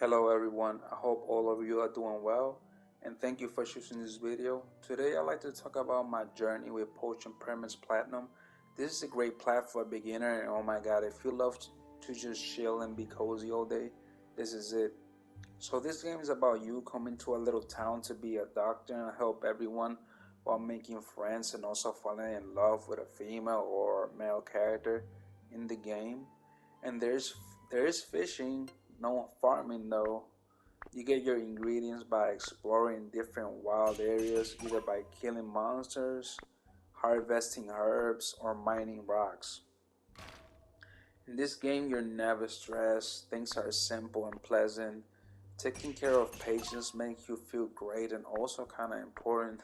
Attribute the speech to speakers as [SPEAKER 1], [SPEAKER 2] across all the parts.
[SPEAKER 1] Hello everyone, I hope all of you are doing well and thank you for choosing this video. Today I'd like to talk about my journey with Potion Premise Platinum. This is a great plat for a beginner and oh my god, if you love to just chill and be cozy all day, this is it. So this game is about you coming to a little town to be a doctor and help everyone while making friends and also falling in love with a female or male character in the game. And there's fishing, no farming though. You get your ingredients by exploring different wild areas, either by killing monsters, harvesting herbs, or mining rocks. In this game, you're never stressed, things are simple and pleasant. Taking care of patients makes you feel great and also kind of important.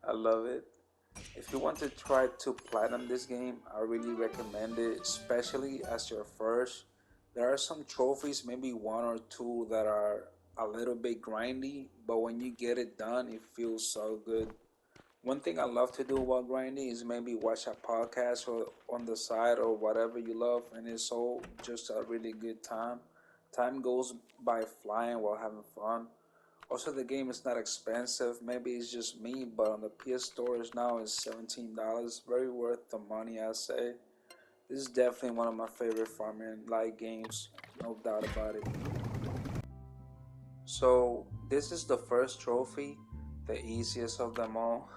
[SPEAKER 1] I love it. If you want to try to platinum this game, I really recommend it, especially as your first. There are some trophies, maybe one or two, that are a little bit grindy, but when you get it done, it feels so good. One thing I love to do while grinding is maybe watch a podcast or on the side or whatever you love, and it's all just a really good time. Time goes by flying while having fun. Also, the game is not expensive. Maybe it's just me, but on the PS stores now is $17. Very worth the money, I say. This is definitely one of my favorite farming like games, no doubt about it. So this is the first trophy, the easiest of them all.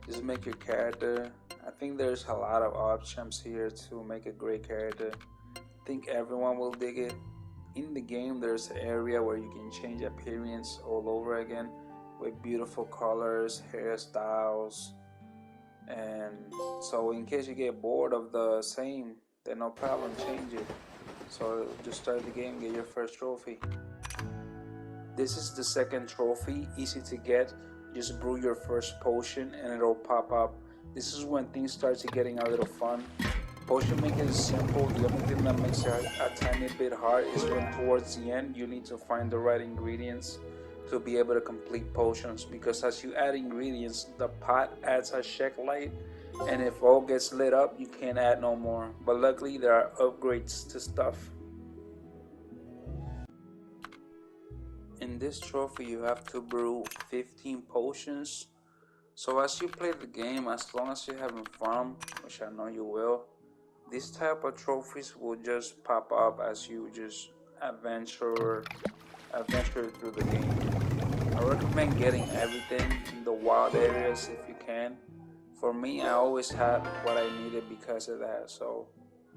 [SPEAKER 1] Just make your character. I think there's a lot of options here to make a great character. I think everyone will dig it. In the game, there's an area where you can change appearance all over again with beautiful colors, hairstyles, and so in case you get bored of the same, then no problem, change it. So just start the game, get your first trophy. This is the second trophy, easy to get. Just brew your first potion and it'll pop up. This is when things start to getting a little fun. Potion making is simple. The only thing that makes it a tiny bit hard is when towards the end you need to find the right ingredients to be able to complete potions, because as you add ingredients, the pot adds a check light, and if all gets lit up, you can't add no more. But luckily there are upgrades to stuff. In this trophy you have to brew 15 potions. So as you play the game, as long as you're having fun, which I know you will, these type of trophies will just pop up as you just adventure through the game. I recommend getting everything in the wild areas if you can. For me, I always had what I needed because of that, so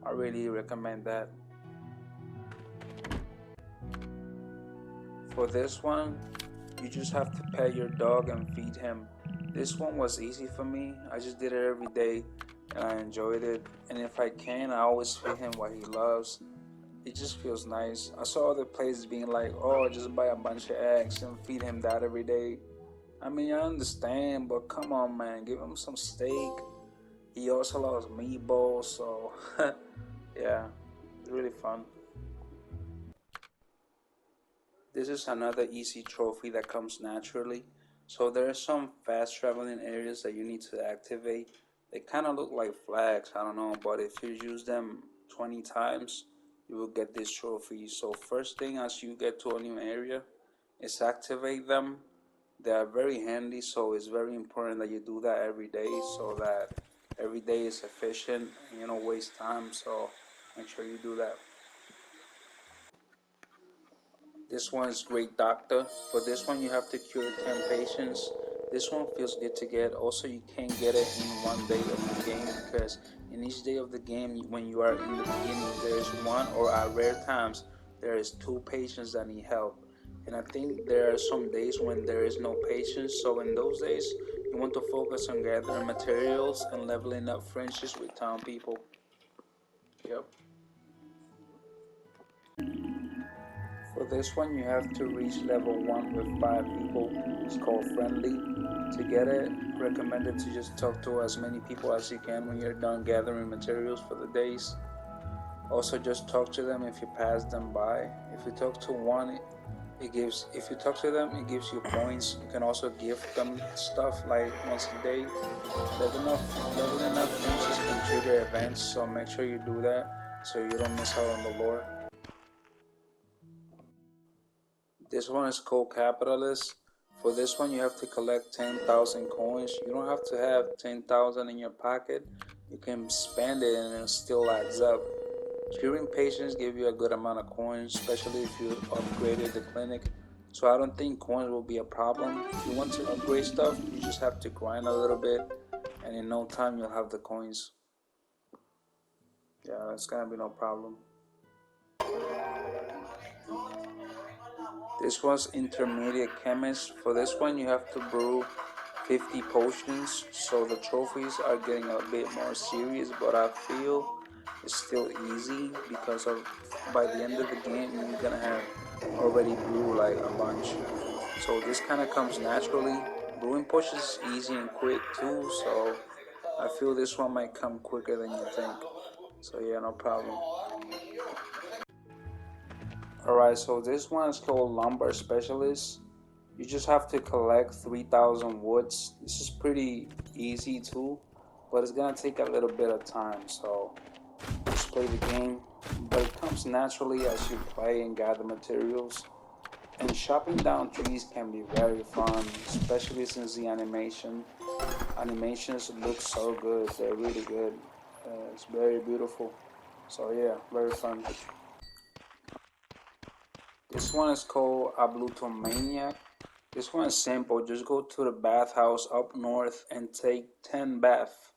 [SPEAKER 1] I really recommend that. For this one, you just have to pet your dog and feed him. This one was easy for me. I just did it every day and I enjoyed it. And if I can, I always feed him what he loves. It just feels nice. I saw other places being like, oh, just buy a bunch of eggs and feed him that every day. I mean, I understand, but come on, man, give him some steak. He also loves meatballs, so yeah, it's really fun. This is another easy trophy that comes naturally. So there are some fast traveling areas that you need to activate. They kind of look like flags, I don't know, but if you use them 20 times, you will get this trophy. So first thing as you get to a new area is activate them. They are very handy, so it's very important that you do that every day so that every day is efficient and you don't waste time. So make sure you do that. This one is Great Doctor. For this one, you have to cure 10 patients. This one feels good to get. Also, you can't get it in one day of the game because in each day of the game, when you are in the beginning, there is one, or at rare times, there is two patients that need help. And I think there are some days when there is no patients. So in those days, you want to focus on gathering materials and leveling up friendships with town people. Yep. For this one, you have to reach level 1 with 5 people. It's called friendly. To get it, recommended to just talk to as many people as you can when you're done gathering materials for the days. Also, just talk to them if you pass them by. If you talk to one, if you talk to them, it gives you points. You can also gift them stuff like once a day. Leveling up features can trigger events, so make sure you do that so you don't miss out on the lore. This one is called Capitalist. For this one, you have to collect 10,000 coins. You don't have to have 10,000 in your pocket. You can spend it and it still adds up. Curing patients give you a good amount of coins, especially if you upgraded the clinic. So I don't think coins will be a problem. If you want to upgrade stuff, you just have to grind a little bit, and in no time you'll have the coins. Yeah, it's gonna be no problem. This was Intermediate Chemist. For this one, you have to brew 50 potions, so the trophies are getting a bit more serious, but I feel it's still easy because of by the end of the game you're gonna have already brew like a bunch. So this kind of comes naturally. Brewing potions is easy and quick too, so I feel this one might come quicker than you think. So yeah, no problem. Alright, so this one is called Lumber Specialist. You just have to collect 3,000 woods. This is pretty easy too, but it's gonna take a little bit of time, so just play the game. But it comes naturally as you play and gather materials. And chopping down trees can be very fun, especially since the animations look so good. They're really good. It's very beautiful. So yeah, very fun. This one is called Ablutomaniac. This one is simple. Just go to the bathhouse up north and take 10 baths.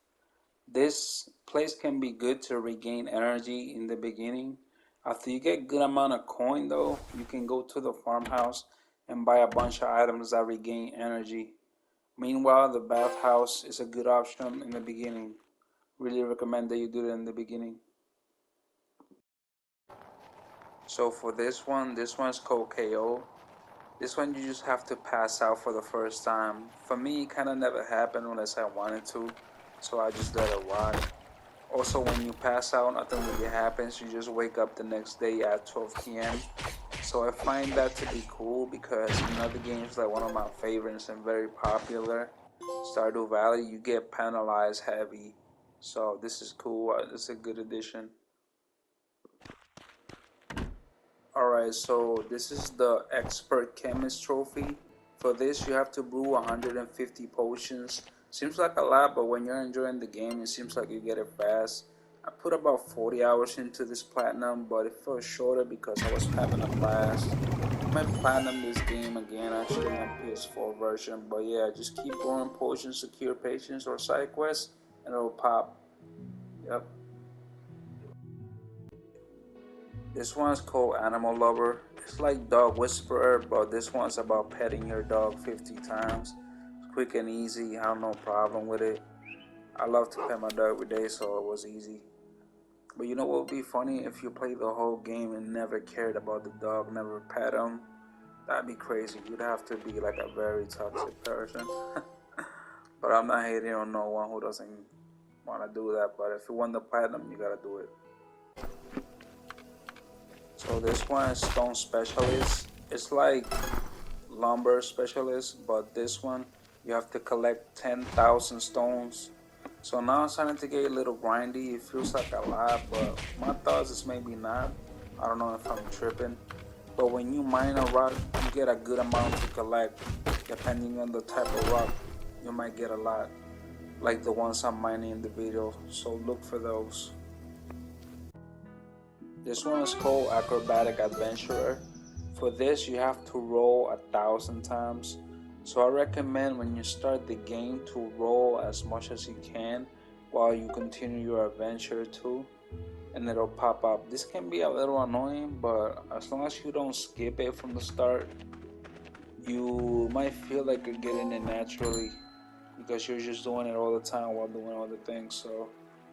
[SPEAKER 1] This place can be good to regain energy in the beginning. After you get good amount of coin though, you can go to the farmhouse and buy a bunch of items that regain energy. Meanwhile, the bathhouse is a good option in the beginning. Really recommend that you do it in the beginning. So for this one's called KO. This one you just have to pass out for the first time. For me, it kind of never happened unless I wanted to, so I just let it ride. Also, when you pass out, nothing really happens. You just wake up the next day at 12 p.m. So I find that to be cool because in other games, like one of my favorites and very popular, Stardew Valley, you get penalized heavy. So this is cool. It's a good addition. Alright, so this is the Expert Chemist trophy. For this, you have to brew 150 potions. Seems like a lot, but when you're enjoying the game, it seems like you get it fast. I put about 40 hours into this platinum, but it felt shorter because I was having a blast. I might platinum this game again, actually on PS4 version, but yeah, just keep brewing potions, secure patients, or side quests, and it'll pop. Yep. This one's called Animal Lover. It's like Dog Whisperer, but this one's about petting your dog 50 times. It's quick and easy. I have no problem with it. I love to pet my dog every day, so it was easy. But you know what would be funny if you played the whole game and never cared about the dog, never pet him? That'd be crazy. You'd have to be like a very toxic person. But I'm not hating on no one who doesn't want to do that. But if you want the platinum, you gotta do it. So this one is Stone Specialist. It's like Lumber Specialist, but this one you have to collect 10,000 stones. So now it's starting to get a little grindy. It feels like a lot, but my thoughts is maybe not. I don't know if I'm tripping. But when you mine a rock, you get a good amount to collect. Depending on the type of rock, you might get a lot. Like the ones I'm mining in the video. So look for those. This one is called Acrobatic Adventurer. For this, you have to roll 1,000 times. So I recommend when you start the game to roll as much as you can while you continue your adventure too, and it'll pop up. This can be a little annoying, but as long as you don't skip it from the start, you might feel like you're getting it naturally because you're just doing it all the time while doing other things, so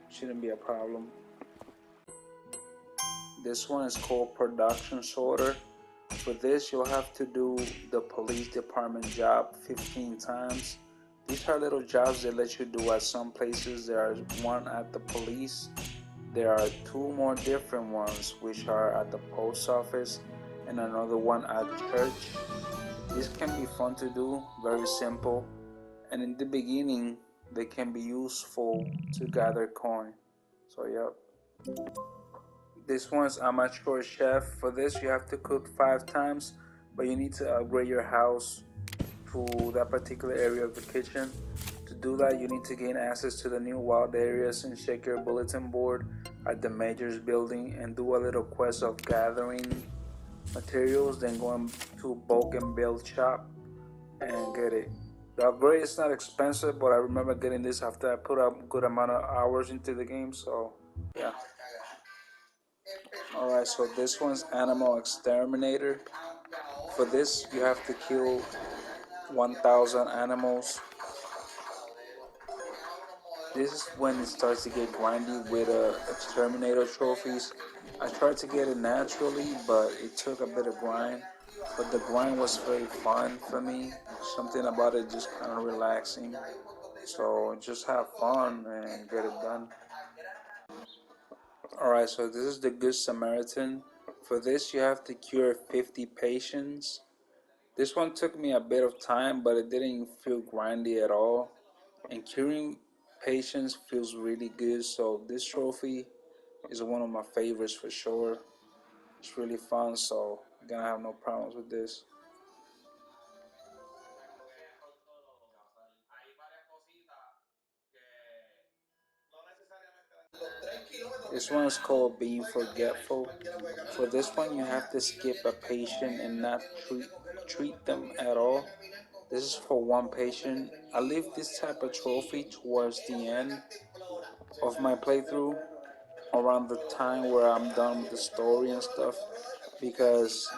[SPEAKER 1] it shouldn't be a problem. This one is called Production Sorter. For this, you'll have to do the police department job 15 times. These are little jobs they let you do at some places. There is one at the police. There are two more different ones, which are at the post office and another one at church. This can be fun to do, very simple. And in the beginning, they can be useful to gather coin. So, yep. This one's amateur chef. For this, you have to cook 5 times. but you need to upgrade your house to that particular area of the kitchen. To do that, you need to gain access to the new wild areas and check your bulletin board at the Majors building and do a little quest of gathering materials, then going to bulk and build shop and get it. The upgrade is not expensive, but I remember getting this after I put a good amount of hours into the game, so yeah. Alright, so this one's Animal Exterminator. For this, you have to kill 1,000 animals. This is when it starts to get grindy with exterminator trophies. I tried to get it naturally, but it took a bit of grind. But the grind was very fun for me. Something about it just kind of relaxing. So just have fun and get it done. Alright, so this is the Good Samaritan. For this, you have to cure 50 patients. This one took me a bit of time, but it didn't feel grindy at all. And curing patients feels really good, so this trophy is one of my favorites for sure. It's really fun, so I'm gonna have no problems with this. This one is called Being Forgetful. For this one, you have to skip a patient and not treat them at all. This is for one patient. I leave this type of trophy towards the end of my playthrough, around the time where I'm done with the story and stuff, because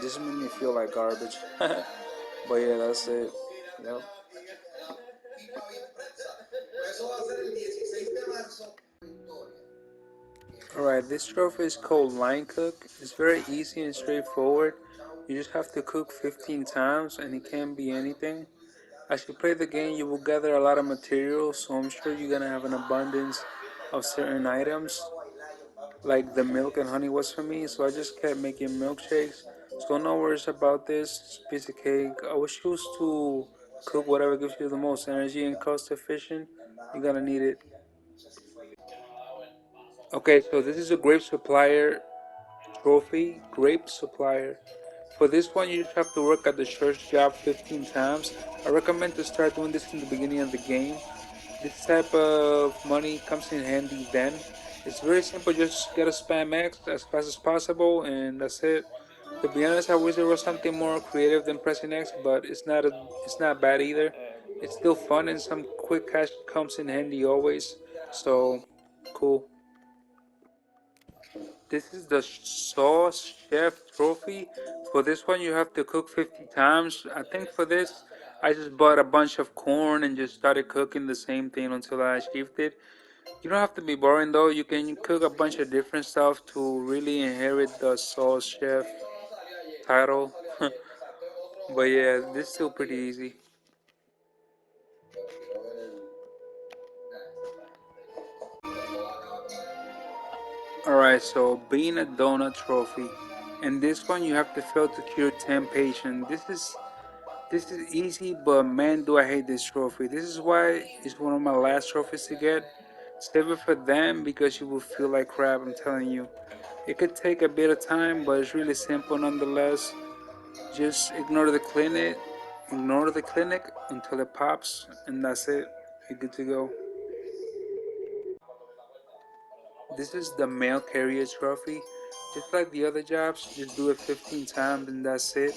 [SPEAKER 1] this made me feel like garbage. But yeah, that's it. Yep. Alright, this trophy is called Line Cook. It's very easy and straightforward. You just have to cook 15 times and it can be anything. As you play the game, you will gather a lot of materials, so I'm sure you're gonna have an abundance of certain items, like the milk and honey was for me, so I just kept making milkshakes. So no worries about this piece of cake. I would choose to cook whatever gives you the most energy and cost efficient. You're gonna need it. Okay, so this is a grape supplier trophy, grape supplier. For this one, you just have to work at the church job 15 times. I recommend to start doing this in the beginning of the game. This type of money comes in handy then. It's very simple, just get a spam X as fast as possible and that's it. To be honest, I wish there was something more creative than pressing X, but it's not bad either. It's still fun and some quick cash comes in handy always. So cool. This is the Sauce Chef Trophy. For this one, you have to cook 50 times. I think for this, I just bought a bunch of corn and just started cooking the same thing until I achieved it. You don't have to be boring though. You can cook a bunch of different stuff to really inherit the Sauce Chef title. But yeah, this is still pretty easy. Alright, so being a donut trophy. And this one you have to fail to cure 10 patients. This is easy, but man, do I hate this trophy. This is why it's one of my last trophies to get. Save it for them because you will feel like crap, I'm telling you. It could take a bit of time, but it's really simple nonetheless. Just ignore the clinic until it pops, and that's it. You're good to go. This is the mail carrier trophy. Just like the other jobs, just do it 15 times and that's it.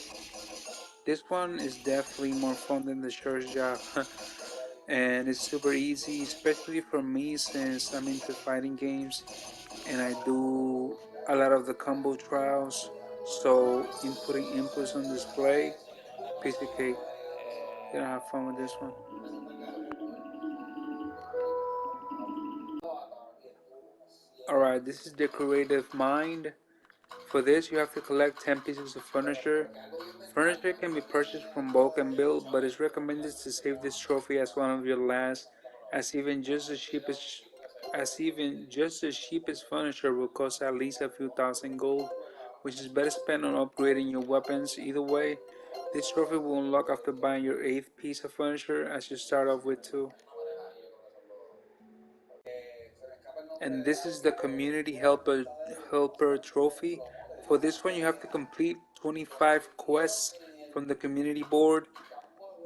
[SPEAKER 1] This one is definitely more fun than the church job. And it's super easy, especially for me since I'm into fighting games and I do a lot of the combo trials. So inputting inputs on display, piece of cake. Gonna have fun with this one. Alright, this is Decorative Mind. For this, you have to collect 10 pieces of furniture. Furniture can be purchased from bulk and built, but it's recommended to save this trophy as one of your last, as even just the cheapest furniture will cost at least a few thousand gold, which is better spent on upgrading your weapons. Either way, this trophy will unlock after buying your 8th piece of furniture, as you start off with 2. And this is the Community Helper Trophy. For this one, you have to complete 25 quests from the community board.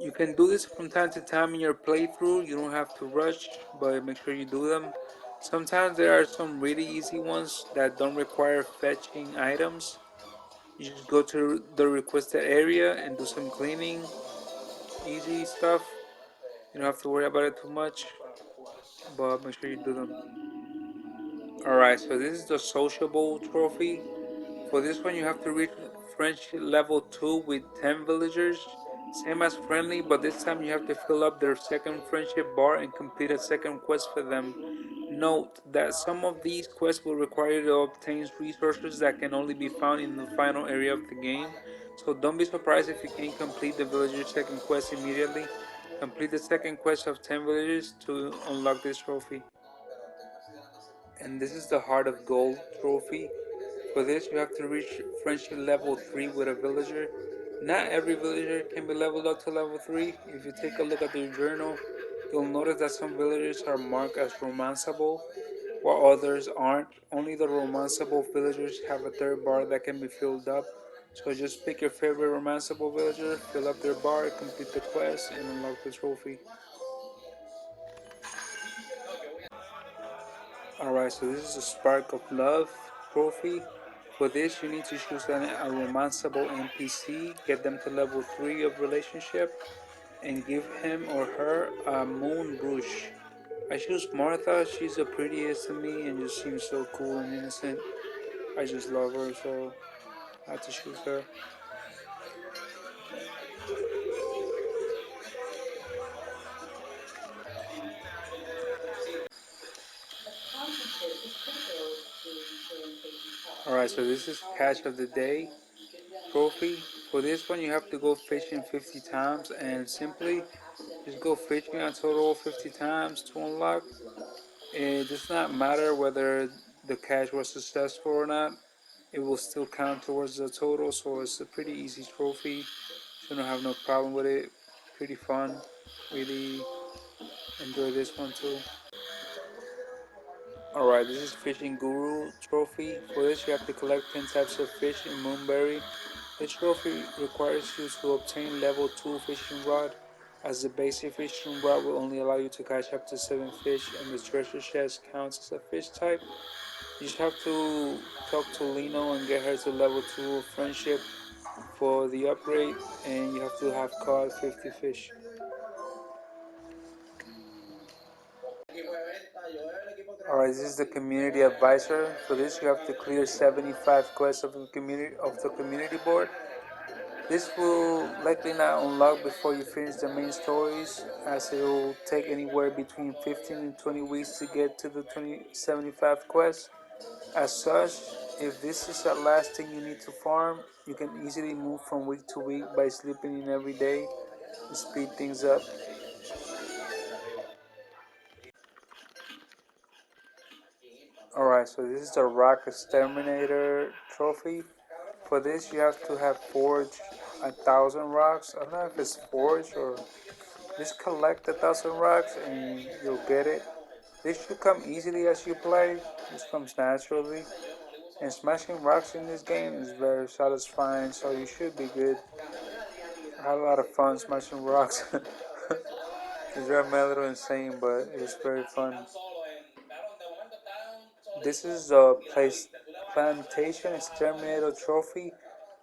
[SPEAKER 1] You can do this from time to time in your playthrough. You don't have to rush, but make sure you do them. Sometimes there are some really easy ones that don't require fetching items. You just go to the requested area and do some cleaning. Easy stuff. You don't have to worry about it too much, but make sure you do them. Alright, so this is the sociable trophy. For this one, you have to reach friendship level 2 with 10 villagers. Same as friendly, but this time you have to fill up their second friendship bar and complete a second quest for them. Note that some of these quests will require you to obtain resources that can only be found in the final area of the game. So don't be surprised if you can't complete the villager's second quest immediately. Complete the second quest of 10 villagers to unlock this trophy. And this is the Heart of Gold trophy. For this, you have to reach friendship level 3 with a villager. Not every villager can be leveled up to level 3. If you take a look at their journal, you'll notice that some villagers are marked as romanceable, while others aren't. Only the romanceable villagers have a third bar that can be filled up. So just pick your favorite romanceable villager, fill up their bar, complete the quest, and unlock the trophy. Alright, so this is a Spark of Love trophy. For this, you need to choose a romanceable NPC, get them to level 3 of relationship, and give him or her a moon brush. I choose Martha, she's the prettiest to me and just seems so cool and innocent. I just love her, so I had to choose her. Alright, so this is Catch of the Day trophy. For this one, you have to go fishing 50 times and simply just go fishing a total of 50 times to unlock. It does not matter whether the catch was successful or not. It will still count towards the total, so it's a pretty easy trophy. Shouldn't have no problem with it. Pretty fun. Really enjoy this one too. Alright, this is Fishing Guru trophy. For this, you have to collect 10 types of fish in Moonberry. This trophy requires you to obtain level 2 fishing rod, as the basic fishing rod will only allow you to catch up to 7 fish, and the treasure chest counts as a fish type. You just have to talk to Lino and get her to level 2 of friendship for the upgrade, and you have to have caught 50 fish. Alright, this is the community advisor. For this, you have to clear 75 quests of the community board. This will likely not unlock before you finish the main stories, as it will take anywhere between 15 and 20 weeks to get to the 75 quests. As such, if this is the last thing you need to farm, you can easily move from week to week by sleeping in every day to speed things up. Alright, so this is the Rock Exterminator trophy. For this, you have to have forged 1,000 rocks. I don't know if it's forged or just collect 1,000 rocks and you'll get it. This should come easily as you play. This comes naturally. And smashing rocks in this game is very satisfying, so you should be good. I had a lot of fun smashing rocks. It's drives me a little insane, but it's very fun. This is the Plantation Exterminator trophy.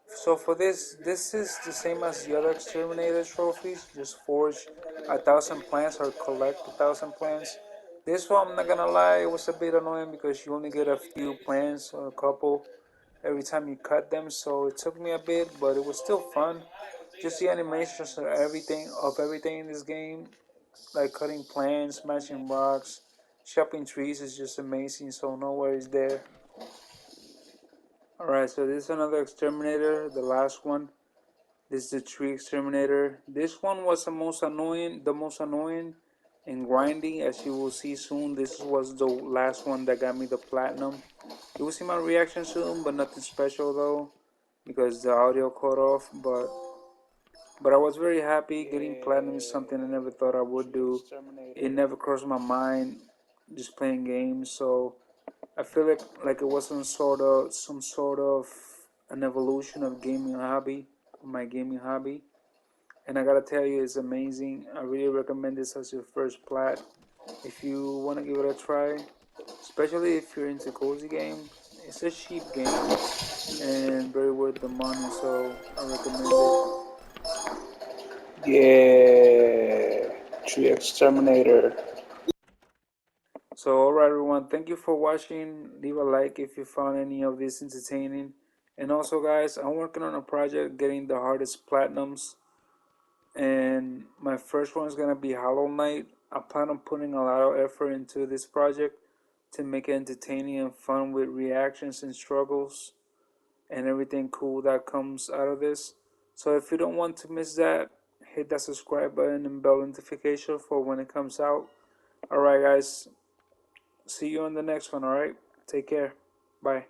[SPEAKER 1] So for this is the same as the other Exterminator trophies. Just forge 1,000 plants or collect 1,000 plants. This one, I'm not gonna lie, it was a bit annoying because you only get a few plants or a couple every time you cut them. So it took me a bit, but it was still fun. Just the animations of everything in this game, like cutting plants, smashing rocks, chopping trees is just amazing. So no worries there. Alright, so this is another exterminator, the last one. This is the tree exterminator. This one was the most annoying and grinding, as you will see soon. This was the last one that got me the platinum. You will see my reaction soon, but nothing special though, because the audio cut off. But I was very happy. Getting platinum is something I never thought I would do. It never crossed my mind just playing games. So I feel like it was some sort of an evolution of my gaming hobby. And I gotta tell you, it's amazing. I really recommend this as your first plat. If you want to give it a try, especially if you're into cozy game, it's a cheap game and very worth the money. So I recommend it.
[SPEAKER 2] Yeah, Tree Exterminator.
[SPEAKER 1] So alright, everyone, thank you for watching. Leave a like if you found any of this entertaining. And also, guys, I'm working on a project getting the hardest platinums, and my first one is gonna be Hollow Knight. I plan on putting a lot of effort into this project to make it entertaining and fun with reactions and struggles and everything cool that comes out of this. So if you don't want to miss that, hit that subscribe button and bell notification for when it comes out. Alright, guys, see you on the next one. Alright, take care. Bye.